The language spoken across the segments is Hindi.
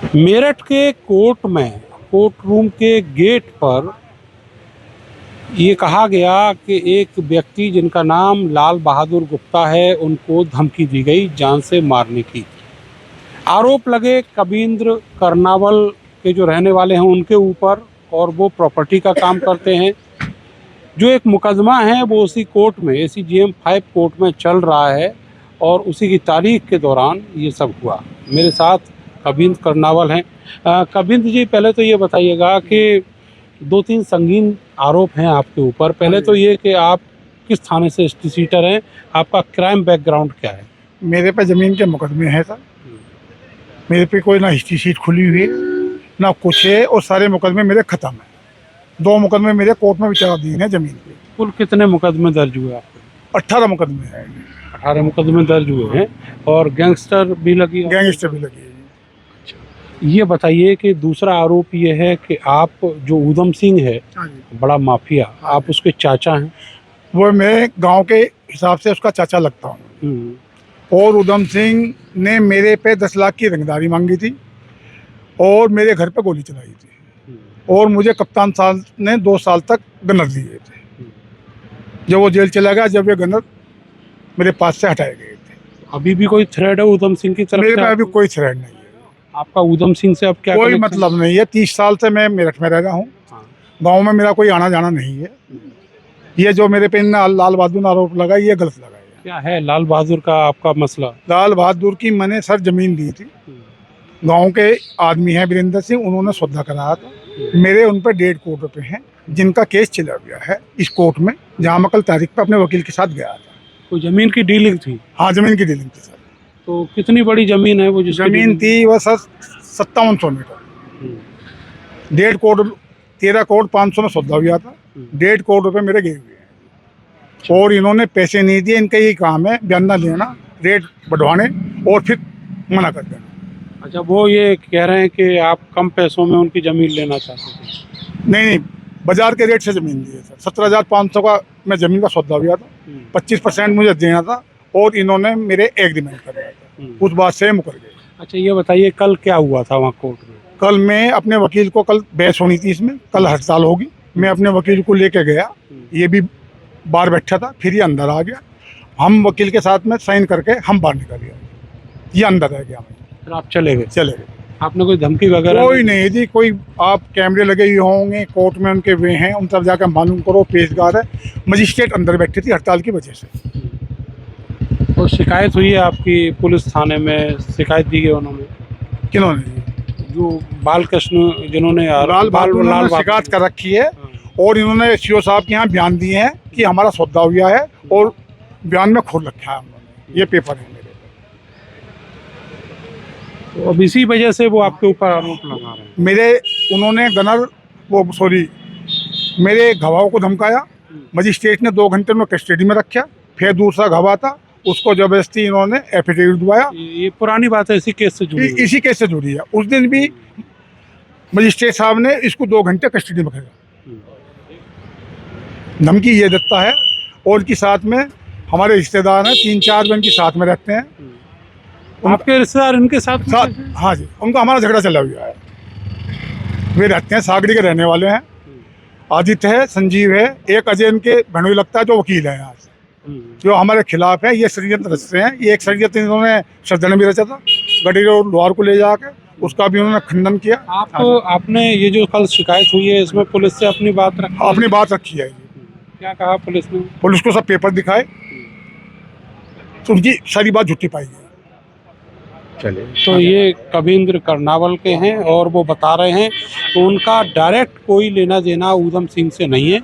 मेरठ के कोर्ट रूम के गेट पर ये कहा गया कि एक व्यक्ति जिनका नाम लाल बहादुर गुप्ता है, उनको धमकी दी गई जान से मारने की। आरोप लगे कबींद्र कर्नावल के जो रहने वाले हैं उनके ऊपर, और वो प्रॉपर्टी का काम करते हैं। जो एक मुकदमा है वो उसी कोर्ट में, ACGM 5 कोर्ट में चल रहा है, और उसी की तारीख के दौरान ये सब हुआ। मेरे साथ कबींद्र कर्नावल हैं। कबींद्र जी, पहले तो ये बताइएगा कि 2-3 संगीन आरोप हैं आपके ऊपर। पहले तो ये कि आप किस थाने से ST सीटर हैं, आपका क्राइम बैकग्राउंड क्या है? मेरे पे ज़मीन के मुकदमे हैं सर। मेरे पे कोई ना हिस्ट्री शीट खुली हुई है ना कुछ है, और सारे मुकदमे मेरे ख़त्म हैं। 2 मुकदमे मेरे कोर्ट में विचाराधीन है ज़मीन पे। कुल कितने मुकदमे दर्ज हुए आपके? 18 मुकदमे हैं। 18 मुकदमे दर्ज हुए हैं, और गैंगस्टर भी लगी है? गैंगस्टर भी लगी है। ये बताइए कि दूसरा आरोप ये है कि आप जो ऊधम सिंह है, बड़ा माफिया, आप उसके चाचा हैं। वो मैं गांव के हिसाब से उसका चाचा लगता हूँ। और ऊधम सिंह ने मेरे पे 10 लाख की रंगदारी मांगी थी, और मेरे घर पे गोली चलाई थी, और मुझे कप्तान साहब ने 2 साल तक गनर दिए थे। जब वो जेल चला गया, जब ये गनर मेरे पास से हटाए गए थे। अभी भी कोई थ्रेड है ऊधम सिंह की तरफ से? मेरे पे अभी कोई थ्रेड नहीं है। आपका ऊधम सिंह से अब क्या कोई कनेक्शन? मतलब नहीं है। 30 साल से मैं मेरठ में रह रहा हूँ। गांव में मेरा कोई आना जाना नहीं है। ये जो मेरे पे लाल बहादुर आरोप लगा, ये गलत लगा है। क्या है लाल बहादुर का आपका मसला? लाल बहादुर की मैंने सर जमीन दी थी। गांव के आदमी हैं वीरेंद्र सिंह, उन्होंने सौदा कराया था। मेरे उन पर 1.5 करोड़ रुपए हैं, जिनका केस चला गया है इस कोर्ट में, जहाँ मैं कल तारीख पर अपने वकील के साथ गया था। कोई जमीन की डीलिंग थी? हाँ, जमीन की डीलिंग थी सर। तो कितनी बड़ी जमीन है वो? जमीन थी वह सर 5700 मीटर। 1.5 करोड़ 13 करोड़ 500 में सौदा हुआ था। 1.5 करोड़ रुपए मेरे गए हुए हैं, और इन्होंने पैसे नहीं दिए। इनका यही काम है, बयाना देना, रेट बढ़वाने और फिर मना कर देना। अच्छा, वो ये कह रहे हैं कि आप कम पैसों में उनकी ज़मीन लेना चाहते थे? नहीं, बाजार के रेट से ज़मीन दी है सर। 17,500 का मैं ज़मीन का सौदा हुआ था। 25% मुझे देना था, और इन्होंने मेरे एग्रीमेंट कर दिया था। उस बात से मुकर गए। अच्छा, ये बताइए कल क्या हुआ था वहाँ कोर्ट में? कल मैं अपने वकील को, कल बहस होनी थी इसमें, कल हड़ताल होगी। मैं अपने वकील को लेके गया, ये भी बाहर बैठा था, फिर ये अंदर आ गया। हम वकील के साथ में साइन करके हम बाहर निकल गए, ये अंदर रह गया। फिर आप चले गए? आपने कोई धमकी वगैरह? कोई नहीं दी। कोई आप कैमरे लगे हुए होंगे कोर्ट में, उनके वे हैं, उन तब जाकर मालूम करो। पेशगार है, मजिस्ट्रेट अंदर बैठी थी हड़ताल की वजह से। तो शिकायत हुई है आपकी पुलिस थाने में? शिकायत दी गई उन्होंने? किन्होंने? जो बालकृष्ण, जिन्होंने लाल बहादुर शिकायत कर रखी है, और इन्होंने CO साहब के यहाँ बयान दिए हैं कि हमारा सौदा हुआ है, और बयान में खोल रखा है उन्होंने। ये पेपर है मेरे। तो अब इसी वजह से वो आपके ऊपर आरोप लगा रहे हैं? उन्होंने मेरे गवाह को धमकाया। मजिस्ट्रेट ने 2 घंटे में कस्टडी में रखा। फिर दूसरा गवाह था, उसको जबरदस्ती इन्होंने एफिडेविट दिवाया। ये पुरानी बात है, इसी केस से जुड़ी है? इसी केस से जुड़ी है। उस दिन भी मजिस्ट्रेट साहब ने इसको 2 घंटे कस्टडी में रखा। धमकी ये देता है, और इनके साथ में हमारे रिश्तेदार हैं, 3-4 इनके साथ में रहते हैं। आपके रिश्तेदार इनके साथ? हाँ जी, उनका हमारा झगड़ा चला हुआ है। वे रहते हैं, सागरी के रहने वाले हैं। आदित्य है, संजीव है, एक अजय इनके भनोई लगता है, जो वकील है यहाँ से, जो हमारे खिलाफ है। ये षड्यंत्र रचते हैं। ये एक षड्यंत्र इन्होंने शरदन भी रचा था, गडीर और लोहार को ले जाकर, उसका भी उन्होंने खंडन किया। आपने ये जो कल शिकायत हुई है, इसमें पुलिस से अपनी बात रखी? अपनी बात रखी है। क्या कहा पुलिस ने? पुलिस को सब पेपर दिखाए, तो उनकी सारी बात झूठी पाई गई। चलिए, तो ये कबींद्र कर्नावल के हैं, और वो बता रहे हैं कि उनका डायरेक्ट कोई लेना देना ऊधम सिंह से नहीं है।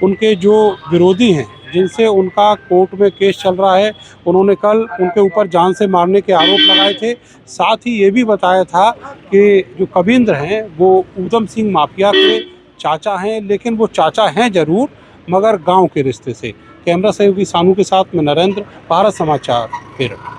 उनके जो विरोधी हैं, जिनसे उनका कोर्ट में केस चल रहा है, उन्होंने कल उनके ऊपर जान से मारने के आरोप लगाए थे। साथ ही ये भी बताया था कि जो कबींद्र हैं वो ऊधम सिंह माफिया के चाचा हैं, लेकिन वो चाचा हैं ज़रूर, मगर गांव के रिश्ते से। कैमरा सहयोगी सानू के साथ में नरेंद्र, भारत समाचार, मेरठ।